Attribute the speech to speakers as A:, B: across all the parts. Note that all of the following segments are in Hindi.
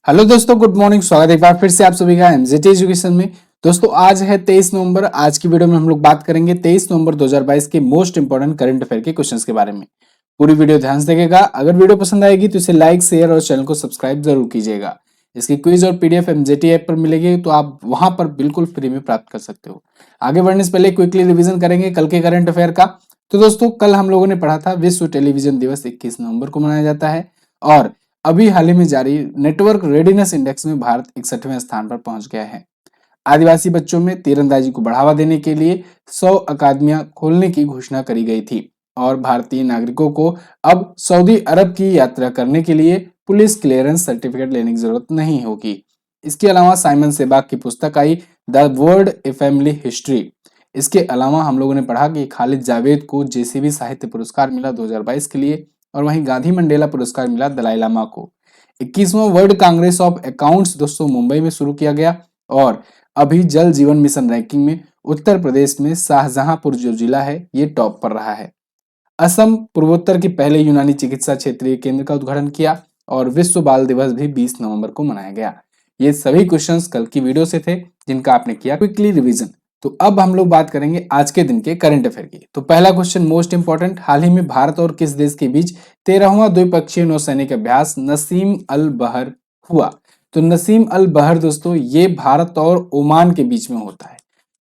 A: हेलो दोस्तों, गुड मॉर्निंग। स्वागत है एक बार फिर से आप सभी का एमजेटी एजुकेशन में। दोस्तों आज है 23 नवंबर। आज की वीडियो में हम लोग बात करेंगे 23 नवंबर 2022 के मोस्ट इंपोर्टेंट करंट अफेयर के क्वेश्चंस के बारे में। पूरी वीडियो ध्यान से देखिएगा। अगर वीडियो पसंद आएगी तो इसे लाइक, शेयर और चैनल को सब्सक्राइब जरूर कीजिएगा। इसकी क्विज और पीडीएफ एमजेटी ऐप पर मिलेगी, तो आप वहां पर बिल्कुल फ्री में प्राप्त कर सकते हो। आगे बढ़ने से पहले क्विकली रिविजन करेंगे कल के करंट अफेयर का। तो दोस्तों कल हम लोगों ने पढ़ा था विश्व टेलीविजन दिवस 21 नवंबर को मनाया जाता है, और अभी हाल ही में जारी नेटवर्क रेडीनेस इंडेक्स में भारत 61वें स्थान पर पहुंच गया है। आदिवासी बच्चों में तीरंदाजी को बढ़ावा देने के लिए 100 अकादमियां खोलने की घोषणा करी गई थी, और भारतीय नागरिकों को अब सऊदी अरब की यात्रा करने के लिए पुलिस क्लियरेंस सर्टिफिकेट लेने की जरूरत नहीं होगी। इसके अलावा साइमन सेबाग की पुस्तक I the world a family history. इसके अलावा हम लोगों ने पढ़ा कि खालिद जावेद को जेसीबी साहित्य पुरस्कार मिला 2022 के लिए, और वहीं गांधी मंडेला पुरस्कार मिला दलाई लामा को। 21वां वर्ल्ड कांग्रेस ऑफ अकाउंट्स दोस्तों मुंबई में शुरू किया गया, और अभी जल जीवन मिशन रैंकिंग में उत्तर प्रदेश में शाहजहांपुर जो जिला है ये टॉप पर रहा है। असम पूर्वोत्तर के पहले यूनानी चिकित्सा क्षेत्रीय केंद्र का उद्घाटन किया, और विश्व बाल दिवस भी 20 नवंबर को मनाया गया। ये सभी क्वेश्चंस कल की वीडियो से थे जिनका आपने किया क्विकली रिवीजन। तो अब हम लोग बात करेंगे आज के दिन के करंट अफेयर की। तो पहला क्वेश्चन मोस्ट इंपोर्टेंट, हाल ही में भारत और किस देश के बीच 13वां द्विपक्षीय नौसैनिक अभ्यास नसीम अल बहर हुआ? तो नसीम अल बहर दोस्तों ये भारत और ओमान के बीच में होता है।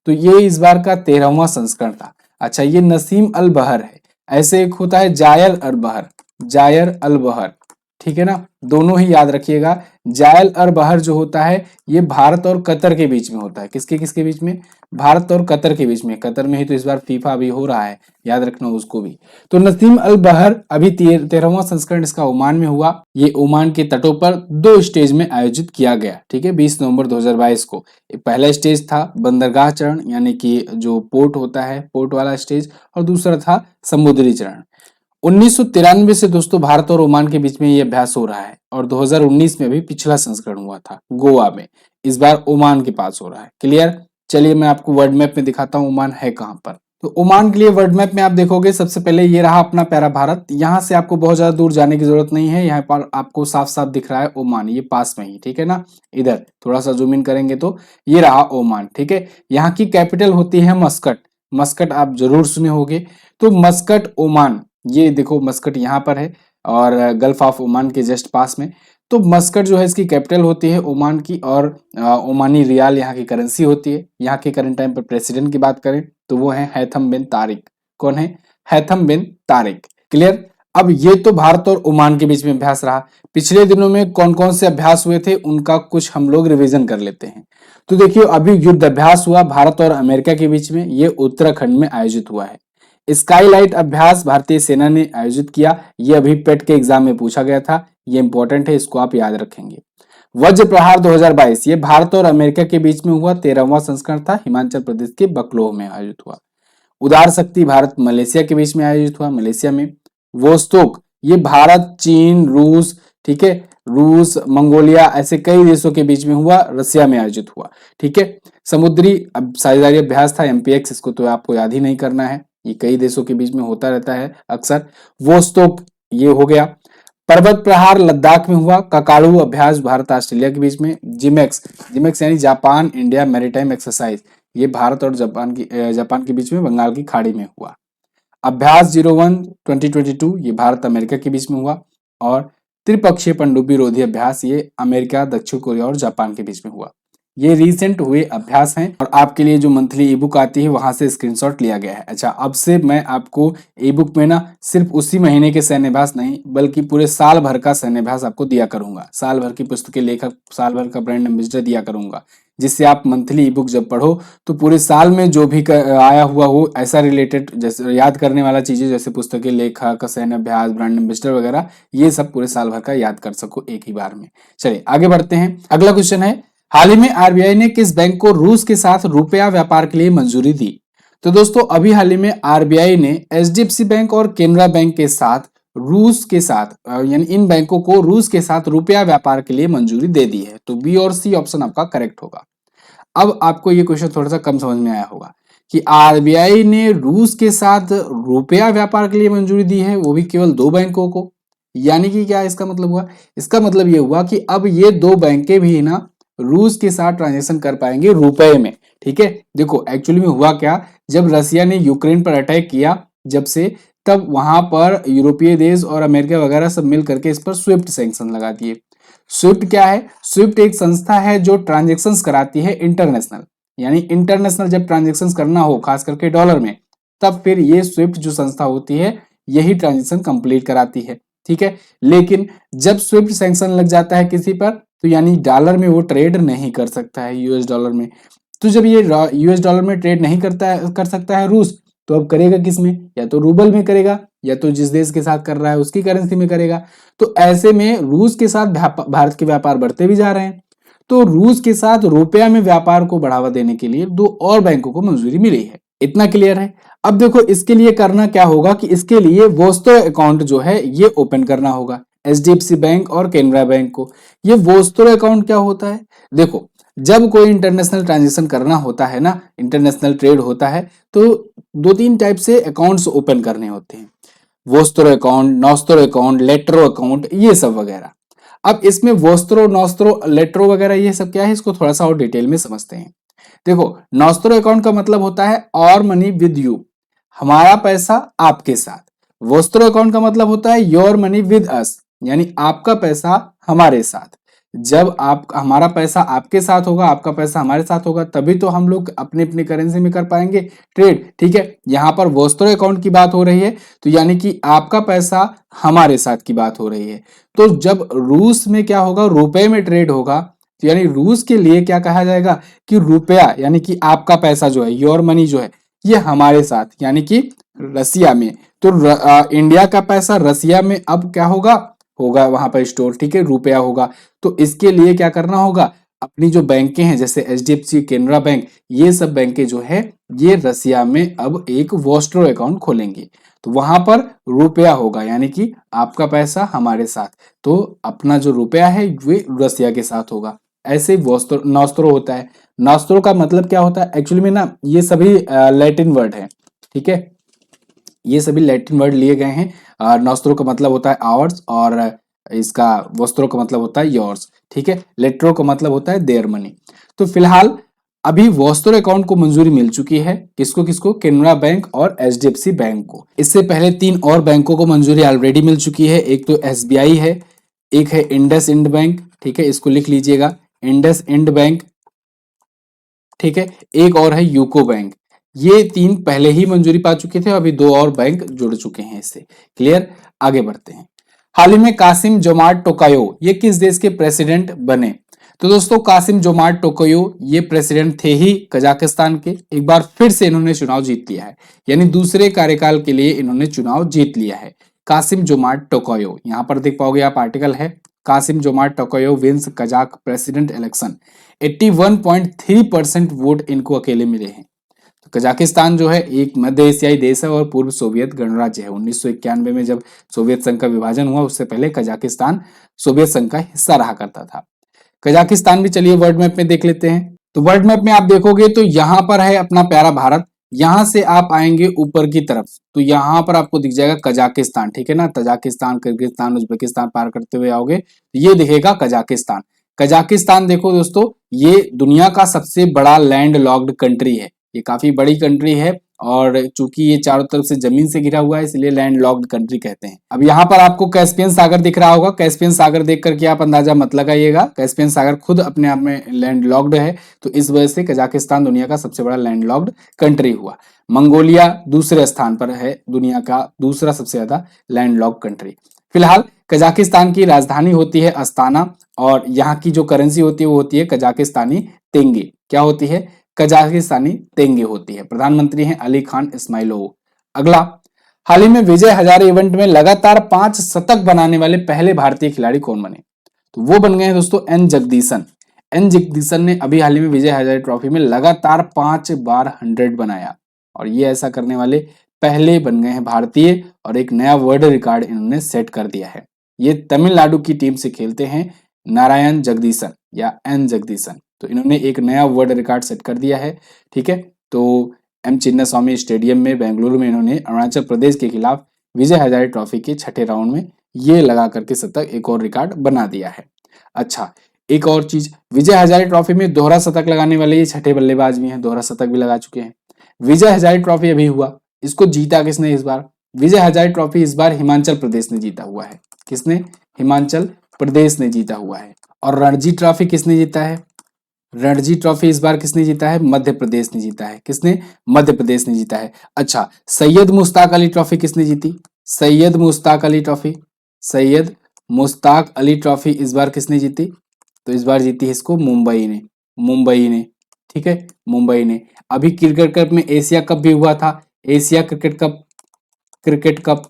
A: तो ये इस बार का 13वां संस्करण था। अच्छा, ये नसीम अल बहर है। ऐसे एक होता है जायल अल बहर, जायर अल बहर, ठीक है ना, दोनों ही याद रखिएगा। जायल अल बहर जो होता है ये भारत और कतर के बीच में होता है। किसके किसके बीच में? भारत और कतर के बीच में। कतर में ही तो इस बार फीफा भी हो रहा है, याद रखना उसको भी। तो नसीम अल बहर अभी 13वां संस्करण इसका ओमान में हुआ। ये ओमान के तटों पर 2 स्टेज में आयोजित किया गया, ठीक है, 20 नवंबर 2022 को। पहला स्टेज था बंदरगाह चरण, यानी कि जो पोर्ट होता है, पोर्ट वाला स्टेज, और दूसरा था समुद्री चरण। 1993 से दोस्तों भारत और ओमान के बीच में ये अभ्यास हो रहा है, और 2019 में भी पिछला संस्करण हुआ था गोवा में। इस बार ओमान के पास हो रहा है। क्लियर? चलिए मैं आपको वर्ल्ड मैप में दिखाता हूँ ओमान है कहाँ पर। तो ओमान के लिए वर्ल्ड मैप में आप देखोगे सबसे पहले ये रहा अपना प्यारा भारत। यहाँ से आपको बहुत ज्यादा दूर जाने की जरूरत नहीं है, यहाँ पर आपको साफ साफ दिख रहा है ओमान, ये पास में ही, ठीक है ना। इधर थोड़ा सा जूम इन करेंगे तो ये रहा ओमान, ठीक है। यहाँ की कैपिटल होती है मस्कट। मस्कट आप जरूर सुने होंगे। तो मस्कट ओमान, ये देखो मस्कट यहाँ पर है, और गल्फ ऑफ ओमान के जस्ट पास में। तो मस्कट जो है इसकी कैपिटल होती है ओमान की, और ओमानी रियाल यहाँ की करेंसी होती है। यहाँ के करंट टाइम पर प्रेसिडेंट की बात करें तो वो है हैथम बिन तारिक। कौन है? हैथम बिन तारिक। क्लियर? अब ये तो भारत और ओमान के बीच में अभ्यास रहा। पिछले दिनों में कौन कौन से अभ्यास हुए थे उनका कुछ हम लोग रिवीजन कर लेते हैं। तो देखिए अभी युद्ध अभ्यास हुआ भारत और अमेरिका के बीच में, ये उत्तराखंड में आयोजित हुआ है। स्काईलाइट अभ्यास भारतीय सेना ने आयोजित किया, ये अभी पेट के एग्जाम में पूछा गया था, ये इंपॉर्टेंट है, इसको आप याद रखेंगे। वज्र प्रहार 2022 ये भारत और अमेरिका के बीच में हुआ, 13वां संस्करण था, हिमाचल प्रदेश के बकलोह में आयोजित हुआ। उदार शक्ति भारत मलेशिया के बीच में आयोजित हुआ, मलेशिया में। वोस्तोक ये भारत, चीन, रूस, ठीक है, रूस, मंगोलिया, ऐसे कई देशों के बीच में हुआ, रसिया में आयोजित हुआ, ठीक है। समुद्री साझेदारी अभ्यास था एमपीएक्स, इसको तो आपको याद ही नहीं करना है, ये कई देशों के बीच में होता रहता है अक्सर। वोस्तोक ये हो गया। पर्वत प्रहार लद्दाख में हुआ। ककाड़ू अभ्यास भारत ऑस्ट्रेलिया के बीच में। जिमेक्स, जिमेक्स यानी जापान इंडिया मैरीटाइम एक्सरसाइज, ये भारत और जापान के बीच में बंगाल की खाड़ी में हुआ। अभ्यास 01 2022 ये भारत अमेरिका के बीच में हुआ। और त्रिपक्षीय पनडुब्बी रोधी अभ्यास ये अमेरिका, दक्षिण कोरिया और जापान के बीच में हुआ। ये रिसेंट हुए अभ्यास हैं, और आपके लिए जो मंथली ई बुक आती है वहां से स्क्रीनशॉट लिया गया है। अच्छा, अब से मैं आपको ई बुक में ना सिर्फ उसी महीने के सैन्याभ्यास नहीं बल्कि पूरे साल भर का सैन्याभ्यास आपको दिया करूंगा। साल भर की पुस्तक के लेखक, साल भर का ब्रांड एम्बेसडर दिया करूंगा, जिससे आप मंथली ई बुक जब पढ़ो तो पूरे साल में जो भी आया हुआ हो ऐसा रिलेटेड, जैसे याद करने वाला चीजें, जैसे पुस्तक के लेखक, सैन्याभ्यास, ब्रांड एम्बेसडर वगैरह, ये सब पूरे साल भर का याद कर सको एक ही बार में। चलिए आगे बढ़ते हैं। अगला क्वेश्चन है, हाल ही में आरबीआई ने किस बैंक को रूस के साथ रुपया व्यापार के लिए मंजूरी दी? तो दोस्तों अभी हाल ही में आरबीआई ने एचडीएफसी बैंक और केनरा बैंक के साथ रूस के साथ, यानी इन बैंकों को रूस के साथ रुपया व्यापार के लिए मंजूरी दे दी है। तो बी और सी ऑप्शन आपका करेक्ट होगा। अब आपको ये क्वेश्चन थोड़ा सा कम समझ में आया होगा कि आरबीआई ने रूस के साथ रुपया व्यापार के लिए मंजूरी दी है, वो भी केवल 2 बैंकों को। यानी कि क्या इसका मतलब हुआ, इसका मतलब ये हुआ कि अब ये दो बैंकें भी ना रूस के साथ ट्रांजेक्शन कर पाएंगे रुपए में। ठीक है, देखो एक्चुअली में हुआ क्या, जब रसिया ने यूक्रेन पर अटैक किया जब से, तब वहां पर यूरोपीय देश और अमेरिका वगैरह सब मिल करके इस पर स्विफ्ट सैंक्शन लगा दिए। स्विफ्ट क्या है, स्विफ्ट एक संस्था है जो ट्रांजेक्शन्स कराती है इंटरनेशनल, यानी इंटरनेशनल जब ट्रांजेक्शन्स करना हो खास करके डॉलर में, तब फिर ये स्विफ्ट जो संस्था होती है यही ट्रांजेक्शन कंप्लीट कराती है। ठीक है, लेकिन जब स्विफ्ट सैंक्शन लग जाता है किसी पर, तो यानी डॉलर में वो ट्रेड नहीं कर सकता है यूएस डॉलर में। तो जब ये यूएस डॉलर में ट्रेड नहीं कर सकता है रूस, तो अब करेगा किस में, या तो रूबल में करेगा या तो जिस देश के साथ कर रहा है उसकी करेंसी में करेगा। तो ऐसे में रूस के साथ भारत के व्यापार बढ़ते भी जा रहे हैं। तो रूस के साथ रुपया में व्यापार को बढ़ावा देने के लिए दो और बैंकों को मंजूरी मिली है। इतना क्लियर है। अब देखो इसके लिए करना क्या होगा कि इसके लिए वोस्टो अकाउंट जो है ये ओपन करना होगा एचडीएफसी बैंक और केनरा बैंक को। ये वोस्टो अकाउंट क्या होता है, देखो जब कोई इंटरनेशनल ट्रांजेक्शन करना होता है ना, इंटरनेशनल ट्रेड होता है, तो दो तीन टाइप से अकाउंट्स ओपन करने होते हैं, वोस्त्रो अकाउंट, नॉस्त्रो अकाउंट, लेट्रो अकाउंट, ये सब वगैरह। अब इसमें वोस्त्रो, नॉस्त्रो, लेट्रो वगैरह ये सब क्या है, इसको थोड़ा सा और डिटेल में समझते हैं। देखो नॉस्त्रो अकाउंट का मतलब होता है और मनी विद यू, हमारा पैसा आपके साथ। वोस्त्रो अकाउंट का मतलब होता है योर मनी विद अस, यानी आपका पैसा हमारे साथ। जब आप हमारा पैसा आपके साथ होगा, आपका पैसा हमारे साथ होगा, तभी तो हम लोग अपने अपने करेंसी में कर पाएंगे ट्रेड। ठीक है, यहाँ पर वोस्त्रो अकाउंट की बात हो रही है, तो यानी कि आपका पैसा हमारे साथ की बात हो रही है। तो जब रूस में क्या होगा, रुपए में ट्रेड होगा, तो यानी रूस के लिए क्या कहा जाएगा कि रुपया यानी कि आपका पैसा जो है, योर मनी जो है, ये हमारे साथ यानी कि रसिया में। तो इंडिया का पैसा रसिया में अब क्या होगा, होगा वहां पर स्टोर। ठीक है, रुपया होगा। तो इसके लिए क्या करना होगा, अपनी जो बैंकें हैं जैसे एचडीएफसी, केनरा बैंक, ये सब बैंकें जो है ये रसिया में अब एक वोस्ट्रो अकाउंट खोलेंगे। तो वहां पर रुपया होगा यानी कि आपका पैसा हमारे साथ, तो अपना जो रुपया है वे रसिया के साथ होगा। ऐसे वोस्ट्रो नॉस्त्रो होता है। नॉस्त्रो का मतलब क्या होता है, एक्चुअली में ना ये सभी लैटिन वर्ड है। ठीक है, ये सभी लैटिन वर्ड लिए गए हैं। नॉस्त्रो का मतलब होता है आवर्स, और इसका वोस्त्रो का मतलब होता है योर्स। ठीक है, लेट्रो का मतलब होता है देयर मनी। तो फिलहाल अभी वोस्त्रो अकाउंट को मंजूरी मिल चुकी है, किसको किसको, केनरा बैंक और एचडीएफसी बैंक को। इससे पहले तीन और बैंकों को मंजूरी ऑलरेडी मिल चुकी है। एक तो एसबीआई है, एक है इंडस इंड बैंक, ठीक है इसको लिख लीजिएगा, इंडस इंड बैंक। ठीक है, एक और है यूको बैंक। ये तीन पहले ही मंजूरी पा चुके थे, अभी दो और बैंक जुड़ चुके हैं इससे। क्लियर, आगे बढ़ते हैं। हाल ही में कासिम जोमार्ट टोकायो ये किस देश के प्रेसिडेंट बने, तो दोस्तों कासिम जोमार्ट टोकायो ये प्रेसिडेंट थे ही कजाकिस्तान के। एक बार फिर से इन्होंने चुनाव जीत लिया है, यानी दूसरे कार्यकाल के लिए इन्होंने चुनाव जीत लिया है। कासिम जोमार्ट टोकायो, यहां पर देख पाओगे आप आर्टिकल है, Kassym Jomart Tokayev wins Kazakh president election, 81.3% vote इनको अकेले मिले हैं। तो कजाकिस्तान जो है एक मध्य एशियाई देश है और पूर्व सोवियत गणराज्य है। 1991 में जब सोवियत संघ का विभाजन हुआ उससे पहले कजाकिस्तान सोवियत संघ का हिस्सा रहा करता था। कजाकिस्तान भी चलिए वर्ल्ड मैप में देख लेते हैं। तो वर्ल्ड मैप में आप देखोगे तो यहाँ पर है अपना प्यारा भारत, यहां से आप आएंगे ऊपर की तरफ तो यहाँ पर आपको दिख जाएगा कजाकिस्तान। ठीक है ना, तजाकिस्तान, किर्गिस्तान, उज्बेकिस्तान पार करते हुए आओगे तो ये दिखेगा कजाकिस्तान। कजाकिस्तान देखो दोस्तों, ये दुनिया का सबसे बड़ा लैंड लॉक्ड कंट्री है। ये काफी बड़ी कंट्री है और चूंकि ये चारों तरफ से जमीन से घिरा हुआ है इसलिए लैंड लॉक्ड कंट्री कहते हैं। अब यहाँ पर आपको कैस्पियन सागर दिख रहा होगा, कैस्पियन सागर देख करके आप अंदाजा मत लगाइएगा, कैस्पियन सागर खुद अपने आप में लैंड लॉक्ड है, तो इस वजह से कजाकिस्तान दुनिया का सबसे बड़ा लैंड लॉक्ड कंट्री हुआ। मंगोलिया दूसरे स्थान पर है, दुनिया का दूसरा सबसे ज्यादा लैंड लॉक्ड कंट्री। फिलहाल कजाकिस्तान की राजधानी होती है अस्ताना और यहाँ की जो करेंसी होती है वो होती है कजाकिस्तानी तेंगे। क्या होती है, कजाकिस्तानी तेंगे होती है। प्रधानमंत्री हैं अली खान इस्माइलोव। अगला, हाल ही में विजय हजारे इवेंट में लगातार 5 शतक बनाने वाले पहले भारतीय खिलाड़ी कौन बने, तो वो बन गए हैं दोस्तों एन जगदीशन। एन जगदीशन ने अभी हाल ही में विजय हजारे ट्रॉफी में लगातार 5 बार 100 बनाया और ये ऐसा करने वाले पहले बन गए हैं भारतीय और एक नया वर्ल्ड रिकॉर्ड इन्होंने सेट कर दिया है। ये तमिलनाडु की टीम से खेलते हैं, नारायण जगदीशन या एन जगदीशन, तो इन्होंने एक नया वर्ल्ड रिकॉर्ड सेट कर दिया है। ठीक है, तो एम चिन्नास्वामी स्टेडियम में बेंगलुरु में इन्होंने अरुणाचल प्रदेश के खिलाफ विजय हजारे ट्रॉफी के छठे राउंड में ये लगा करके शतक एक और रिकॉर्ड बना दिया है। अच्छा, एक और चीज, विजय हजारे ट्रॉफी में दोहरा शतक लगाने वाले ये छठे बल्लेबाज भी हैं, दोहरा शतक भी लगा चुके हैं। विजय हजारे ट्रॉफी अभी हुआ, इसको जीता किसने इस बार? विजय हजारे ट्रॉफी इस बार हिमाचल प्रदेश ने जीता हुआ है। किसने? हिमाचल प्रदेश ने जीता हुआ है। और रणजी ट्रॉफी किसने जीता है? रणजी ट्रॉफी इस बार किसने जीता है? मध्य प्रदेश ने जीता है। किसने? मध्य प्रदेश ने जीता है। अच्छा, सैयद मुश्ताक अली ट्रॉफी किसने जीती? सैयद मुश्ताक अली ट्रॉफी, सैयद मुश्ताक अली ट्रॉफी इस बार किसने जीती? तो इस बार जीती है इसको मुंबई ने, मुंबई ने, ठीक है, मुंबई ने। अभी क्रिकेट कप में एशिया कप भी हुआ था, Asia cricket cup, cricket cup,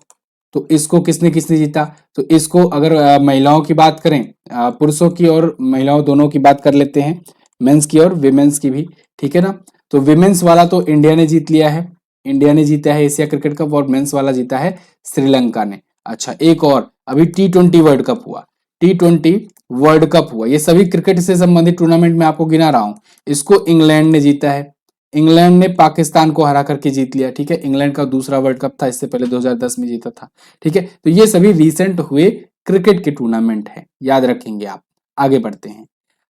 A: तो इसको किसने किसने जीता? तो इसको अगर महिलाओं की बात करें, पुरुषों की और महिलाओं दोनों की बात कर लेते हैं, मेंस की और विमेंस की भी, ठीक है ना। तो विमेंस वाला तो इंडिया ने जीत लिया है, इंडिया ने जीता है एशिया क्रिकेट कप, और मेंस वाला जीता है श्रीलंका ने। अच्छा, एक और अभी T20 वर्ल्ड कप हुआ, T20 वर्ल्ड कप हुआ, ये सभी क्रिकेट से संबंधित टूर्नामेंट में आपको गिना रहा हूं। इसको इंग्लैंड ने जीता है, इंग्लैंड ने पाकिस्तान को हरा करके जीत लिया, ठीक है। इंग्लैंड का दूसरा वर्ल्ड कप था, इससे पहले 2010 में जीता था, ठीक है। तो ये सभी रिसेंट हुए क्रिकेट के टूर्नामेंट है, याद रखेंगे आप। आगे बढ़ते हैं।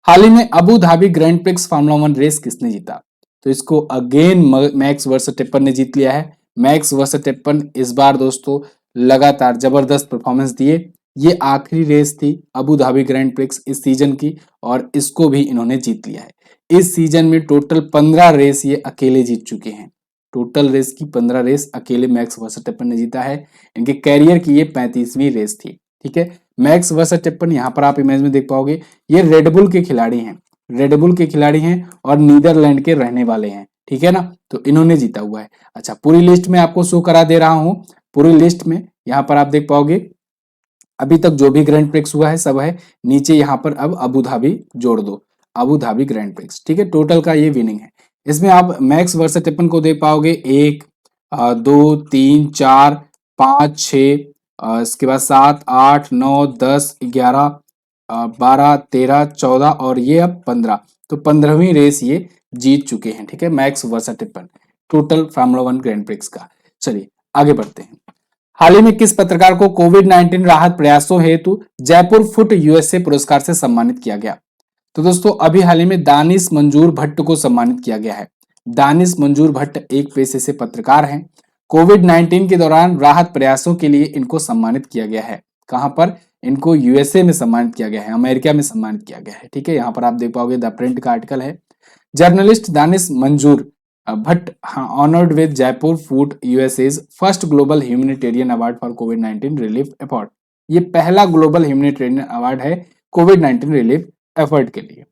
A: हाल ही में Abu Dhabi grand prix formula 1 race किसने जीता? तो इसको अगेन मैक्स वर्सेटेपन ने जीत लिया है। मैक्स वर्सेटेपन इस बार दोस्तों लगातार जबरदस्त परफॉर्मेंस दिए। ये आखिरी रेस थी अबू धाबी ग्रैंड प्रिक्स इस सीजन की, और इसको भी इन्होंने जीत लिया है। इस सीजन में टोटल 15 रेस ये अकेले जीत चुके हैं, टोटल रेस की 15 रेस अकेले मैक्स वर्सेटेपन ने जीता है। इनके कैरियर की ये 35वीं रेस थी, ठीक है। मैक्स वर्सेटेपन, यहाँ पर आप इमेज में देख पाओगे, ये रेडबुल के खिलाड़ी हैं, रेडबुल के खिलाड़ी हैं और नीदरलैंड के रहने वाले हैं, ठीक है ना। तो इन्होंने जीता हुआ है। अच्छा, पूरी लिस्ट में आपको शो करा दे रहा हूं, पूरी लिस्ट में यहाँ पर आप देख पाओगे अभी तक जो भी ग्रैंड प्रिक्स हुआ है सब है, नीचे यहाँ पर अब अबू धाबी जोड़ दो, अबू धाबी ग्रैंड प्रिक्स, ठीक है। टोटल का ये विनिंग है। इसमें आप मैक्स वर्सेटेपन को देख पाओगे 1 2 3 4 5 6, इसके बाद 7 8 9 10 11 12 13 14 और ये अब 15, तो 15वीं रेस ये जीत चुके हैं, ठीक है, max Verstappen, total formula 1 grand prix का। चलिए आगे बढ़ते हैं। हाल ही में किस पत्रकार को कोविड-19 राहत प्रयासों हेतु जयपुर फुट यूएसए पुरस्कार से सम्मानित किया गया? तो दोस्तों अभी हाल ही में दानिश मंजूर भट्ट को सम्मानित किया गया है। दानिश मंजूर भट्ट एक पेशे से पत्रकार हैं। कोविड-19 के दौरान राहत प्रयासों के लिए इनको सम्मानित किया गया है। कहां पर? इनको यूएसए में सम्मानित किया गया है, अमेरिका में सम्मानित किया गया है, ठीक है। यहाँ पर आप देख पाओगे, द प्रिंट का आर्टिकल है। जर्नलिस्ट दानिश मंजूर Bhatt honored with Jaipur Food USA's first global humanitarian award for covid relief effort. ये पहला ग्लोबल ह्यूमैनिटेरियन अवार्ड है कोविड-19 रिलीफ एफर्ट के लिए।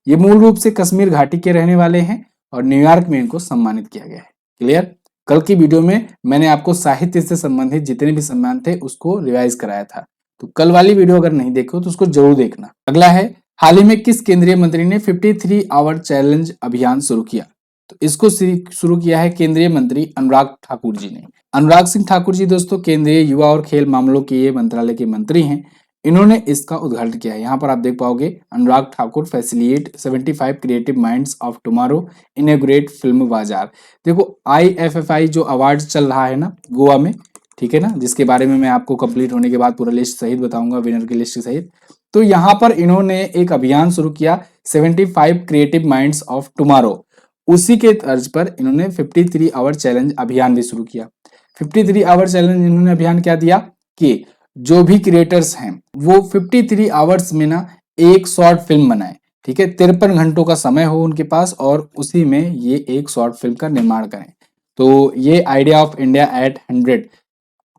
A: ये मूल रूप से कश्मीर घाटी के रहने वाले हैं और न्यूयॉर्क में इनको सम्मानित किया गया है। क्लियर? कल की वीडियो में मैंने आपको साहित्य से संबंधित जितने भी सम्मान थे उसको रिवाइज कराया था, तो कल वाली वीडियो अगर नहीं देखो तो उसको जरूर देखना। अगला है, हाल ही में किस केंद्रीय मंत्री ने 53 आवर चैलेंज अभियान शुरू किया? तो इसको शुरू किया है केंद्रीय मंत्री अनुराग ठाकुर जी ने। अनुराग सिंह ठाकुर जी दोस्तों केंद्रीय युवा और खेल मामलों के ये मंत्रालय के मंत्री हैं। इन्होंने इसका उद्घाटन किया है। यहाँ पर आप देख पाओगे, Anurag Thakur facilitate 75 creative minds of tomorrow inaugurate film Bazaar. देखो IFFI जो अवार्ड चल रहा है ना गोवा में, ठीक है ना, जिसके बारे में मैं आपको कंप्लीट होने के बाद पूरा लिस्ट सहित बताऊंगा, विनर की लिस्ट सहित। तो यहाँ पर इन्होंने एक अभियान शुरू किया 75 क्रिएटिव माइंड्स ऑफ टुमारो। उसी के तर्ज पर इन्होंने 53 आवर चैलेंज अभियान भी शुरू किया। 53 आवर चैलेंज इन्होंने अभियान क्या दिया कि जो भी क्रिएटर्स हैं वो 53 आवर्स में ना एक शॉर्ट फिल्म बनाए, ठीक है। 53 घंटों का समय हो उनके पास और उसी में ये एक शॉर्ट फिल्म का निर्माण करें। तो ये आइडिया ऑफ इंडिया एट 100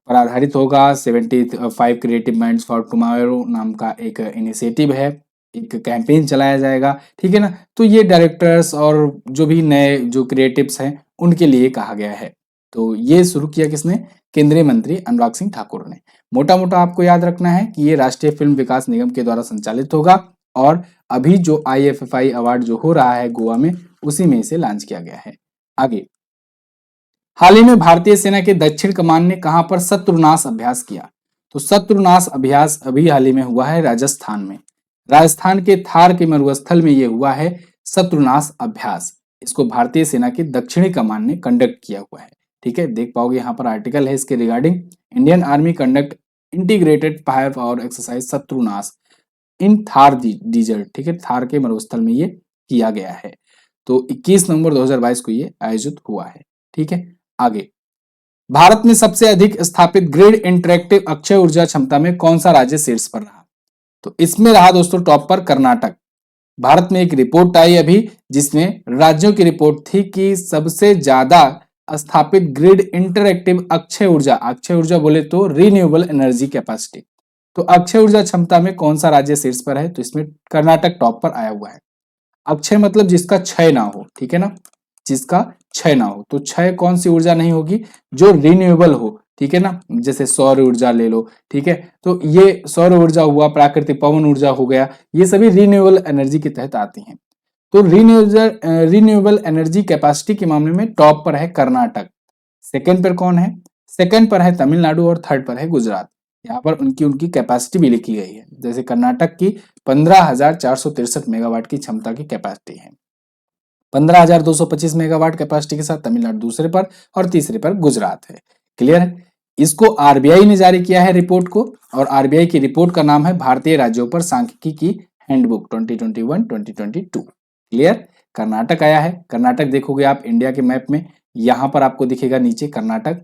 A: पर आधारित होगा। 75 क्रिएटिव माइंड्स फॉर टुमारो नाम का एक इनिशिएटिव है, एक कैंपेन चलाया जाएगा, ठीक है ना। तो ये डायरेक्टर्स और जो भी नए जो क्रिएटिव्स हैं उनके लिए कहा गया है। तो ये शुरू किया किसने? केंद्रीय मंत्री अनुराग सिंह ठाकुर ने। मोटा मोटा आपको याद रखना है कि ये राष्ट्रीय फिल्म विकास निगम के द्वारा संचालित होगा और अभी जो IFFI अवार्ड जो हो रहा है गोवा में उसी में इसे लॉन्च किया गया है। आगे, हाल ही में भारतीय सेना के दक्षिण कमान ने कहां पर शत्रुनाश अभ्यास किया? तो शत्रुनाश अभ्यास अभी हाल ही में हुआ है राजस्थान में। राजस्थान के थार के मरुस्थल में यह हुआ है शत्रुनाश अभ्यास। इसको भारतीय सेना के दक्षिणी कमान ने कंडक्ट किया हुआ है, ठीक है। देख पाओगे यहाँ पर आर्टिकल है इसके regarding. Indian army conduct integrated fire power exercise Shatrunash in Thar desert, ठीक है, थार के मरुस्थल में ये किया गया है। तो 21 नवंबर 2022 को ये आयोजित हुआ है। ठीक है, आगे भारत में सबसे अधिक स्थापित ग्रिड इंटरेक्टिव अक्षय ऊर्जा क्षमता में कौन सा राज्य शीर्ष पर रहा? तो इसमें रहा दोस्तों टॉप पर कर्नाटक। भारत में एक रिपोर्ट आई अभी जिसमें राज्यों की रिपोर्ट थी कि सबसे ज्यादा स्थापित ग्रिड इंटरएक्टिव अक्षय ऊर्जा बोले तो रिन्यूएबल एनर्जी कैपेसिटी, तो अक्षय ऊर्जा क्षमता में कौन सा राज्य शीर्ष पर है? तो इसमें कर्नाटक टॉप पर आया हुआ है। अक्षय मतलब जिसका क्षय ना हो, ठीक है ना, जिसका क्षय ना हो। तो क्षय कौन सी ऊर्जा नहीं होगी? जो रिन्यूएबल हो, ठीक है ना, जैसे सौर ऊर्जा ले लो, ठीक है, तो ये सौर ऊर्जा हुआ, प्राकृतिक पवन ऊर्जा हो गया, ये सभी रिन्यूएबल एनर्जी के तहत आती हैं। तो रिन्यूएबल एनर्जी कैपेसिटी के मामले में टॉप पर है कर्नाटक। सेकंड पर कौन है? सेकंड पर है तमिलनाडु और थर्ड पर है गुजरात। यहाँ पर उनकी कैपेसिटी भी लिखी गई है। जैसे कर्नाटक की 15,463 मेगावाट की क्षमता की कैपेसिटी है, 15,225 मेगावाट कैपेसिटी के साथ तमिलनाडु दूसरे पर और तीसरे पर गुजरात है। क्लियर है? इसको आरबीआई ने जारी किया है रिपोर्ट को, और आरबीआई की रिपोर्ट का नाम है भारतीय राज्यों पर सांख्यिकी की हैंडबुक 2021-2022। क्लियर? कर्नाटक आया है। कर्नाटक देखोगे आप इंडिया के मैप में, यहां पर आपको दिखेगा नीचे कर्नाटक।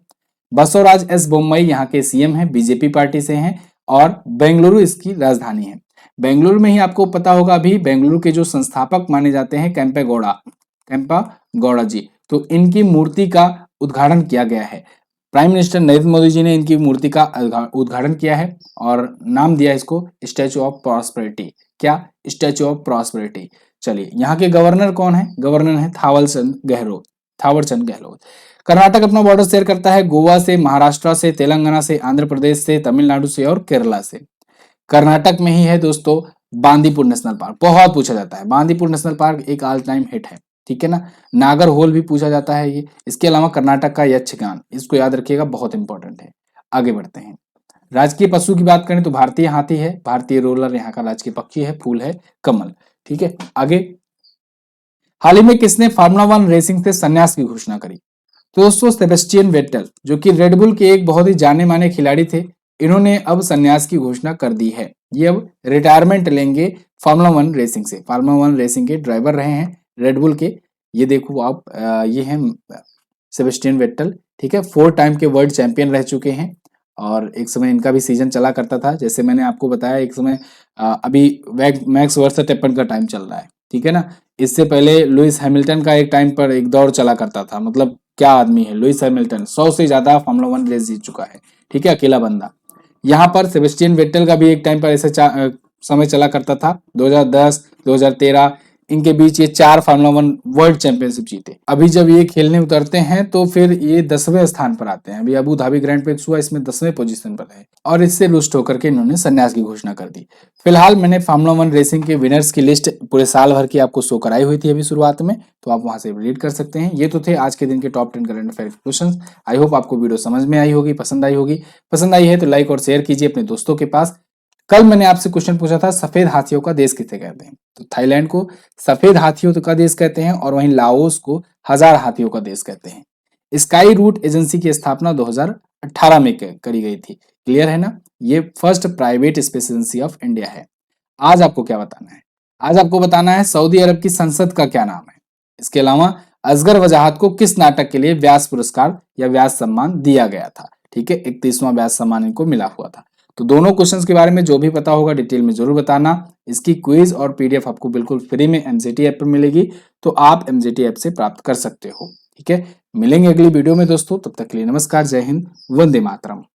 A: बसवराज एस बोम्मई यहाँ के सीएम हैं, बीजेपी पार्टी से हैं, और बेंगलुरु इसकी राजधानी है। बेंगलुरु में ही आपको पता होगा अभी बेंगलुरु के जो संस्थापक माने जाते हैं कैंपा गौड़ा जी, तो इनकी मूर्ति का उद्घाटन किया गया है। प्राइम मिनिस्टर नरेंद्र मोदी जी ने इनकी मूर्ति का उद्घाटन किया है और नाम दिया इसको स्टैचू ऑफ प्रॉस्पेरिटी। क्या? Statue of prosperity. चलिए, यहाँ के गवर्नर कौन है? गवर्नर है थावरचंद गहलोत। कर्नाटक अपना बॉर्डर शेयर करता है गोवा से, महाराष्ट्र से, तेलंगाना से, आंध्र प्रदेश से, तमिलनाडु से और केरला से। कर्नाटक में ही है दोस्तों बांदीपुर नेशनल पार्क, बहुत पूछा जाता है। बांदीपुर नेशनल पार्क एक ऑल टाइम हिट है, ठीक है ना। नागर होल भी पूछा जाता है ये। इसके अलावा कर्नाटक का यक्षगान, इसको याद रखिएगा, बहुत इंपॉर्टेंट है। आगे बढ़ते हैं। राजकीय पशु की बात करें तो भारतीय हाथी है, भारतीय रोलर यहाँ का राजकीय पक्षी है, फूल है कमल। ठीक है, आगे। हाल ही में किसने फार्मूला 1 रेसिंग से संन्यास की घोषणा करी? तो दोस्तों सेबेस्टियन वेट्टल, जो कि रेडबुल के एक बहुत ही जाने माने खिलाड़ी थे, इन्होंने अब संन्यास की घोषणा कर दी है। ये अब रिटायरमेंट लेंगे फार्मूला 1 रेसिंग से। फार्मूला 1 रेसिंग के ड्राइवर रहे हैं रेडबुल के। ये देखो आप, ये हैं सेबेस्टियन वेट्टल, ठीक है, 4 टाइम के वर्ल्ड चैंपियन रह चुके हैं, और एक समय इनका भी सीजन चला करता था। जैसे मैंने आपको बताया एक समय, अभी मैक्स वर्सेटैपेन का टाइम चल रहा है, ठीक है ना। इससे पहले लुइस हैमिल्टन का एक टाइम पर एक दौर चला करता था। मतलब क्या आदमी है लुइस हैमिल्टन, 100 से ज्यादा फार्मूला 1 रेस जीत चुका है, ठीक है, अकेला बंदा। यहाँ पर सेबेस्टियन वेट्टल का भी एक टाइम पर ऐसे समय चला करता था, 2010 2013 इनके बीच ये 4 फार्मूला 1 वर्ल्ड चैंपियनशिप जीते। अभी जब ये खेलने उतरते हैं तो फिर ये 10वें स्थान पर आते हैं। अभी अबू धाबी ग्रैंड प्रिक्स हुआ, इसमें 10वें पोजीशन पर है, और इससे रुष्ट होकर के इन्होंने संन्यास की घोषणा कर दी। फिलहाल मैंने फार्मूला 1 रेसिंग के विनर्स की लिस्ट पूरे साल भर की आपको शो कराई हुई थी अभी शुरुआत में, तो आप वहां से रीड कर सकते हैं। ये तो थे आज के दिन के top 10 current affair questions. I hope आपको वीडियो समझ में आई होगी, पसंद आई होगी। पसंद आई है तो लाइक और शेयर कीजिए अपने दोस्तों के पास। कल मैंने आपसे क्वेश्चन पूछा था सफेद हाथियों का देश किसे कहते हैं? तो थाईलैंड को सफेद हाथियों का देश कहते हैं, और वहीं लाओस को हजार हाथियों का देश कहते हैं। स्काई रूट एजेंसी की स्थापना 2018 में करी गई थी। क्लियर है ना? ये first private space agency of India है। आज आपको क्या बताना है? आज आपको बताना है सऊदी अरब की संसद का क्या नाम है। इसके अलावा असगर वजाहत को किस नाटक के लिए व्यास पुरस्कार या व्यास सम्मान दिया गया था? ठीक है, 31वां व्यास सम्मान इनको मिला हुआ था। तो दोनों क्वेश्चंस के बारे में जो भी पता होगा डिटेल में जरूर बताना। इसकी क्विज और पीडीएफ आपको बिल्कुल फ्री में एमजीटी ऐप पर मिलेगी, तो आप एमजीटी ऐप से प्राप्त कर सकते हो। ठीक है, मिलेंगे अगली वीडियो में दोस्तों, तब तक के लिए नमस्कार, जय हिंद, वंदे मातरम।